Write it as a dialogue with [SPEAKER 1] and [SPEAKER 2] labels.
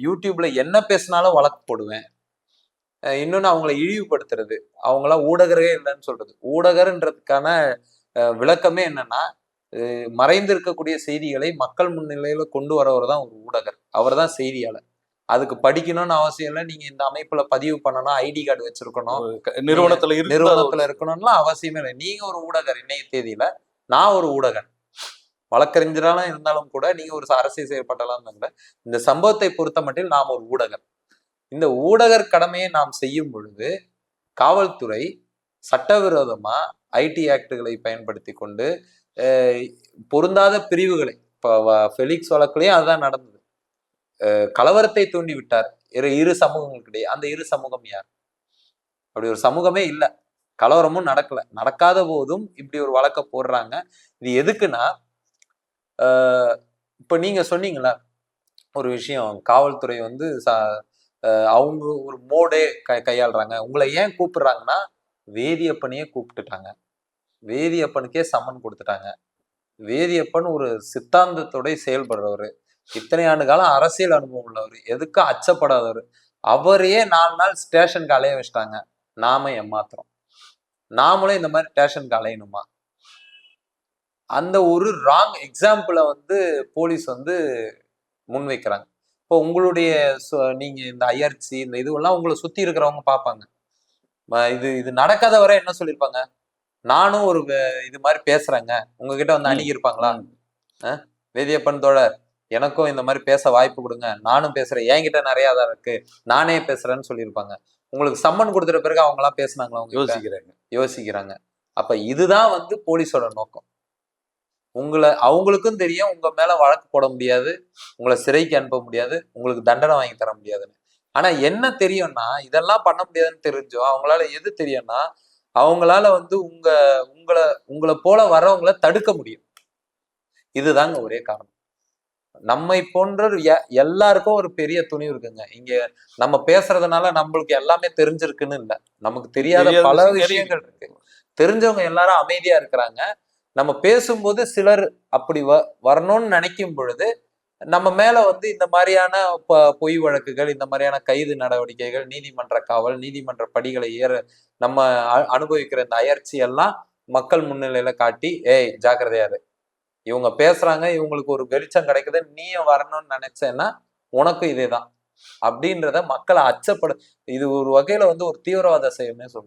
[SPEAKER 1] யூடியூப்ல என்ன பேசினாலும் வழக்கு போடுவேன். இன்னொன்னு அவங்களை இழிவுபடுத்துறது, அவங்களாம் ஊடகரே இல்லைன்னு சொல்றது. ஊடகர்ன்றதுக்கான விளக்கமே என்னன்னா, மறைந்திருக்கக்கூடிய செய்திகளை மக்கள் முன்னிலையில கொண்டு வரவர் தான் ஒரு ஊடகர். அவர் தான் செய்தியாளர். அதுக்கு படிக்கணும்னு அவசியம் இல்லை. நீங்க இந்த அமைப்புல பதிவு பண்ணணும், ஐடி கார்டு வச்சிருக்கணும், நிறுவனத்துல இருக்கணும்லாம் அவசியமே இல்லை. நீங்க ஒரு ஊடகர். இன்னைய தேதியில நான் ஒரு ஊடகன், வழக்கறிஞராலும் இருந்தாலும் கூட, நீங்க ஒரு அரசியல் செயல்பட்டலாம் கூட, இந்த சம்பவத்தை பொறுத்த மட்டில் நாம் ஒரு ஊடகர். இந்த ஊடகர் கடமையை நாம் செய்யும் பொழுது காவல்துறை சட்டவிரோதமா ஐடி ஆக்டுகளை பயன்படுத்தி கொண்டு பொருந்தாத பிரிவுகளை, இப்போ ஃபெலிக்ஸ் வழக்குலயும் அதுதான் நடந்தது. கலவரத்தை தூண்டி விட்டார் இரு சமூகங்களுக்கிடையே. அந்த இரு சமூகம் யார்? அப்படி ஒரு சமூகமே இல்லை. கலவரமும் நடக்கல. நடக்காத போதும் இப்படி ஒரு வழக்க போடுறாங்க. இது எதுக்குன்னா, இப்ப நீங்க சொன்னீங்களா ஒரு விஷயம், காவல்துறை வந்து அவங்க ஒரு மோடே கையாளுறாங்க. உங்களை ஏன் கூப்பிடுறாங்கன்னா, வேதியப்பனையே கூப்பிட்டுட்டாங்க, வேதியப்பனுக்கே சம்மன் கொடுத்துட்டாங்க. வேதியப்பன் ஒரு சித்தாந்தத்தோட செயல்படுறவர், இத்தனை ஆண்டு காலம் அரசியல் அனுபவம் உள்ளவர், எதுக்கும் அச்சப்படாதவர். அவரையே 4 நாள் ஸ்டேஷனுக்கு அலைய வச்சிட்டாங்க. நாம ஏமாத்துறோம். நாமளும் இந்த மாதிரி ஸ்டேஷனுக்கு அலையணுமா? அந்த ஒரு ராங் எக்ஸாம்பிளை வந்து போலீஸ் வந்து முன்வைக்கிறாங்க. இப்போ உங்களுடைய நீங்க இந்த அயற்சி இந்த இதுவெல்லாம் உங்களை சுத்தி இருக்கிறவங்க பார்ப்பாங்க. இது நடக்காத வரை என்ன சொல்லியிருப்பாங்க? நானும் ஒரு இது மாதிரி பேசுறேங்க, உங்ககிட்ட வந்து அணுகியிருப்பாங்களா? வேதியப்பன் தோழர், எனக்கும் இந்த மாதிரி பேச வாய்ப்பு கொடுங்க, நானும் பேசுறேன், என்கிட்ட நிறைய தான் இருக்கு, நானே பேசுறேன்னு சொல்லியிருப்பாங்க. உங்களுக்கு சம்மன் கொடுத்துட்ட பிறகு அவங்க எல்லாம் பேசுனாங்களா? அவங்க யோசிக்கிறாங்க. அப்ப இதுதான் வந்து போலீஸோட நோக்கம். அவங்களுக்கும் தெரியும் உங்க மேல வழக்கு போட முடியாது, உங்களை சிறைக்கு அனுப்ப முடியாது, உங்களுக்கு தண்டனை வாங்கி தர முடியாதுன்னு. ஆனா என்ன தெரியும்னா, இதெல்லாம் பண்ண முடியாதுன்னு தெரிஞ்சோ அவங்களால எது தெரியும்னா, அவங்களால வந்து உங்களை போல வர்றவங்களை தடுக்க முடியும். இதுதாங்க ஒரே காரணம். நம்மை போன்ற எல்லாருக்கும் ஒரு பெரிய துணிவு இருக்குங்க. இங்க நம்ம பேசுறதுனால நம்மளுக்கு எல்லாமே தெரிஞ்சிருக்குன்னு இல்லை. நமக்கு தெரியாத பல விஷயங்கள் இருக்கு. தெரிஞ்சவங்க எல்லாரும் அமைதியா இருக்கிறாங்க. நம்ம பேசும்போது சிலர் அப்படி வரணும்னு நினைக்கும் பொழுது நம்ம மேல வந்து இந்த மாதிரியான பொய் வழக்குகள், இந்த மாதிரியான கைது நடவடிக்கைகள், நீதிமன்ற காவல், நீதிமன்ற படிகளை நம்ம அனுபவிக்கிற இந்த அயற்சி எல்லாம் மக்கள் முன்னிலையில காட்டி, ஏய் ஜாக்கிரதையாரு, இவங்க பேசுறாங்க, இவங்களுக்கு ஒரு வெளிச்சம் கிடைக்குது, நீயும் வரணும்னு நினைச்சேன்னா உனக்கும் இதேதான் அப்படின்றத மக்களை அச்சப்பட, இது ஒரு வகையில வந்து ஒரு தீவிரவாத செயல்னே சொல்லுவாங்க.